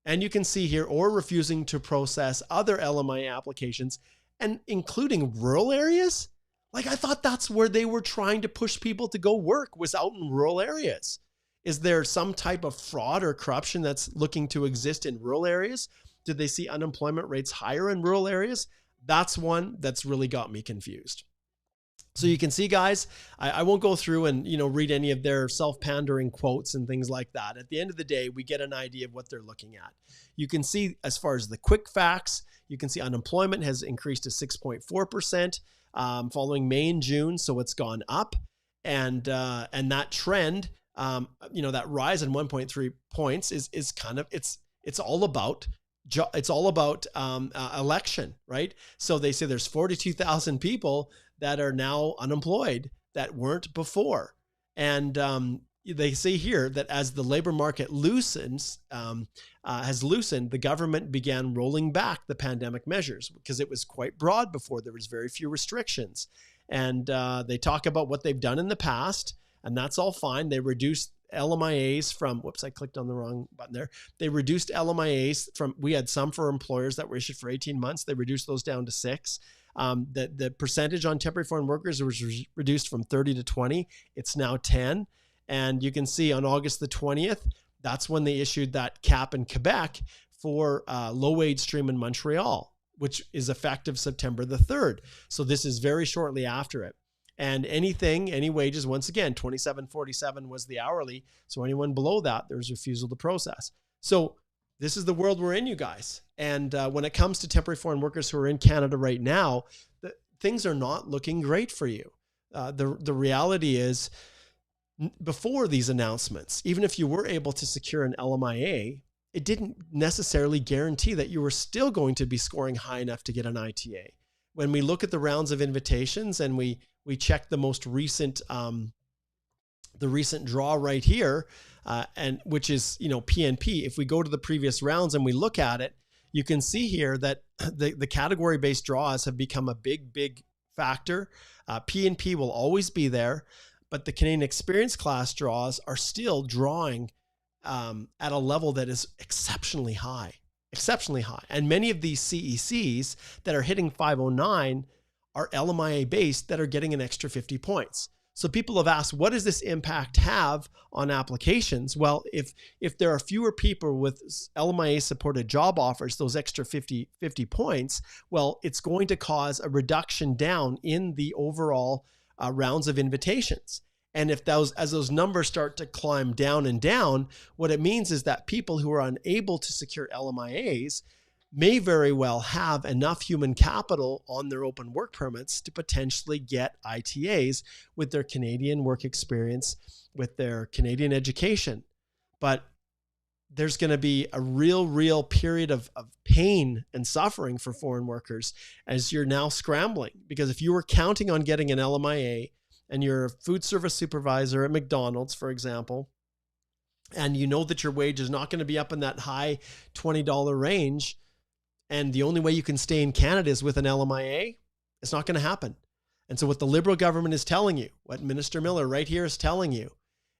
And you can see here, or refusing to process other LMIA applications, and including rural areas. Like, I thought that's where they were trying to push people to go work, was out in rural areas. Is there some type of fraud or corruption that's looking to exist in rural areas? Did they see unemployment rates higher in rural areas? That's one that's really got me confused. So you can see, guys, I won't go through and, read any of their self-pandering quotes and things like that. At the end of the day, we get an idea of what they're looking at. You can see, as far as the quick facts, you can see unemployment has increased to 6.4% following May and June. So it's gone up. And that trend, that rise in 1.3 points is kind of, it's all about election, right? So they say there's 42,000 people that are now unemployed that weren't before. And they say here that as the labor market has loosened, the government began rolling back the pandemic measures because it was quite broad before. There was very few restrictions. And they talk about what they've done in the past, and that's all fine. They reduced LMIAs from, whoops, I clicked on the wrong button there. They reduced LMIAs from, we had some for employers that were issued for 18 months. They reduced those down to 6. The percentage on temporary foreign workers was reduced from 30 to 20. It's now 10. And you can see on August the 20th, that's when they issued that cap in Quebec for low wage stream in Montreal, which is effective September the 3rd. So this is very shortly after it. And any wages, once again, $27.47 was the hourly. So anyone below that, there's refusal to process. So this is the world we're in, you guys. And when it comes to temporary foreign workers who are in Canada right now, things are not looking great for you. The reality is, before these announcements, even if you were able to secure an LMIA, it didn't necessarily guarantee that you were still going to be scoring high enough to get an ITA. When we look at the rounds of invitations and we check the most recent, the recent draw right here, and which is, PNP. If we go to the previous rounds and we look at it, you can see here that the category-based draws have become a big factor. PNP will always be there, but the Canadian Experience class draws are still drawing at a level that is exceptionally high. And many of these CECs that are hitting 509 are LMIA based that are getting an extra 50 points. So people have asked, what does this impact have on applications? Well, if there are fewer people with LMIA supported job offers, those extra 50 points, well, it's going to cause a reduction down in the overall rounds of invitations. And if as those numbers start to climb down and down, what it means is that people who are unable to secure LMIAs may very well have enough human capital on their open work permits to potentially get ITAs with their Canadian work experience, with their Canadian education. But there's going to be a real period of pain and suffering for foreign workers as you're now scrambling. Because if you were counting on getting an LMIA, and you're a food service supervisor at McDonald's, for example, and you know that your wage is not going to be up in that high $20 range, and the only way you can stay in Canada is with an LMIA, It's not going to happen. And so what the Liberal government is telling you, what Minister Miller right here is telling you,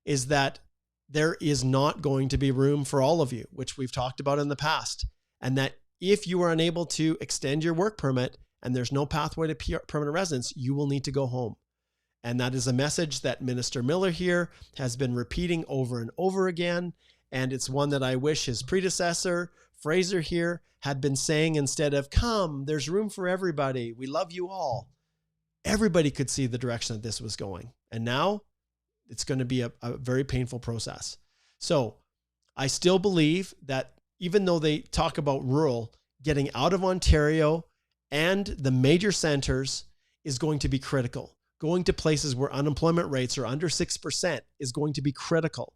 is that there is not going to be room for all of you, which we've talked about in the past. And that if you are unable to extend your work permit and there's no pathway to permanent residence, you will need to go home. And that is a message that Minister Miller here has been repeating over and over again. And it's one that I wish his predecessor, Fraser here, had been saying instead of, come, there's room for everybody. We love you all. Everybody could see the direction that this was going. And now it's going to be a very painful process. So I still believe that even though they talk about rural, getting out of Ontario and the major centers is going to be critical. Going to places where unemployment rates are under 6% is going to be critical.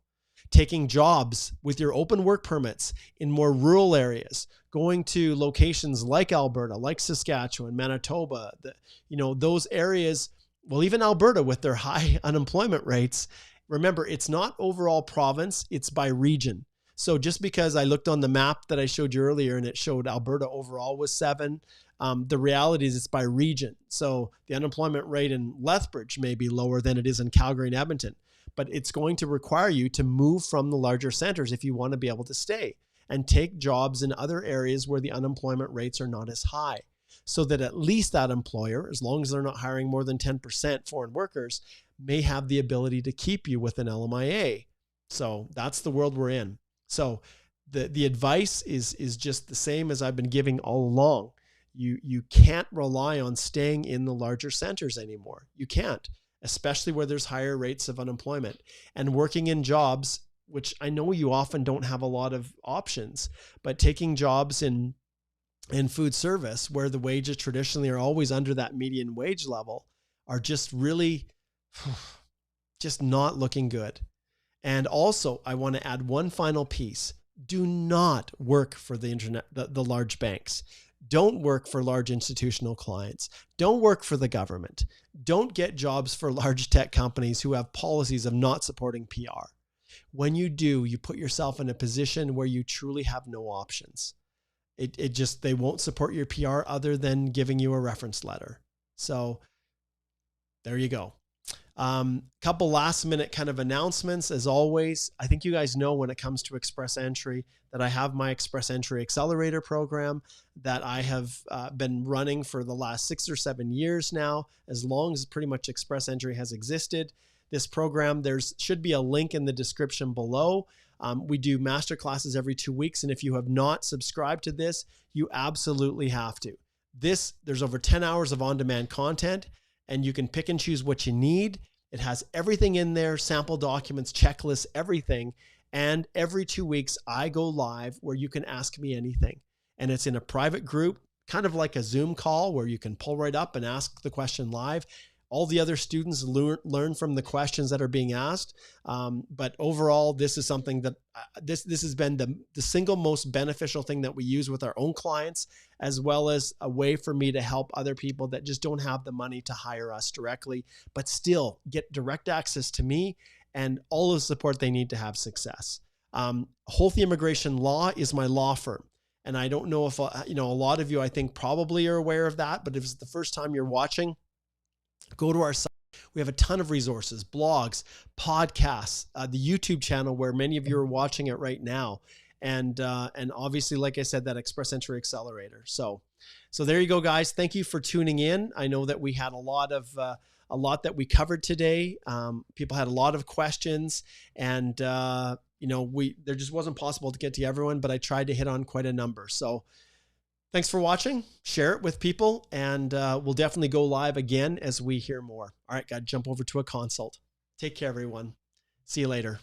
Taking jobs with your open work permits in more rural areas, going to locations like Alberta, like Saskatchewan, Manitoba, those areas, well, even Alberta with their high unemployment rates. Remember, it's not overall province, it's by region. So just because I looked on the map that I showed you earlier and it showed Alberta overall was 7, the reality is it's by region. So the unemployment rate in Lethbridge may be lower than it is in Calgary and Edmonton, but it's going to require you to move from the larger centers if you want to be able to stay and take jobs in other areas where the unemployment rates are not as high, so that at least that employer, as long as they're not hiring more than 10% foreign workers, may have the ability to keep you with an LMIA. So that's the world we're in. So the advice is just the same as I've been giving all along. You can't rely on staying in the larger centers anymore. You can't, especially where there's higher rates of unemployment, and working in jobs, which I know you often don't have a lot of options, but taking jobs in food service where the wages traditionally are always under that median wage level are just really just not looking good. And also, I want to add one final piece. Do not work for the large banks. Don't work for large institutional clients. Don't work for the government. Don't get jobs for large tech companies who have policies of not supporting PR. When you do, you put yourself in a position where you truly have no options. They won't support your PR other than giving you a reference letter. So there you go. Couple last minute kind of announcements. As always, I think you guys know when it comes to Express Entry that I have my Express Entry Accelerator program that I have been running for the last 6 or 7 years now, as long as pretty much Express Entry has existed. This program, there should be a link in the description below. We do master classes every 2 weeks. And if you have not subscribed to this, you absolutely have to. There's over 10 hours of on-demand content, and you can pick and choose what you need. It has everything in there, sample documents, checklists, everything. And every 2 weeks, I go live where you can ask me anything. And it's in a private group, kind of like a Zoom call where you can pull right up and ask the question live. All the other students learn from the questions that are being asked. But overall, this is something that this has been the single most beneficial thing that we use with our own clients, as well as a way for me to help other people that just don't have the money to hire us directly, but still get direct access to me and all the support they need to have success. Holthe Immigration Law is my law firm. And I don't know if, a lot of you, I think, probably are aware of that, but if it's the first time you're watching, go to our site. We have a ton of resources, blogs, podcasts, the YouTube channel where many of you are watching it right now. And obviously, like I said, that Express Entry Accelerator. So there you go, guys. Thank you for tuning in. I know that we had a lot that we covered today. People had a lot of questions, and there just wasn't possible to get to everyone, but I tried to hit on quite a number. So thanks for watching. Share it with people, and we'll definitely go live again as we hear more. All right, got to jump over to a consult. Take care, everyone. See you later.